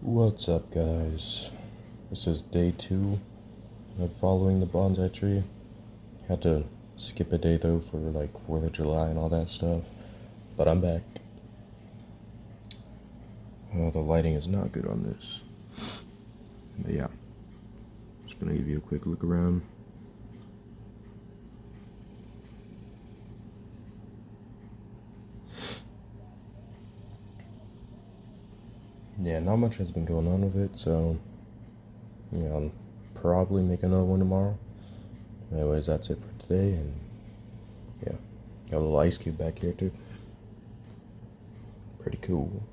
What's up, guys? This is day 2 of following the bonsai tree. Had to skip a day though for like 4th of July and all that stuff, but I'm back. Oh, the lighting is not good on this, but yeah, just gonna give you a quick look around. Yeah, not much has been going on with it, so yeah, I'll probably make another one tomorrow. Anyways, that's it for today, and yeah, got a little ice cube back here too. Pretty cool.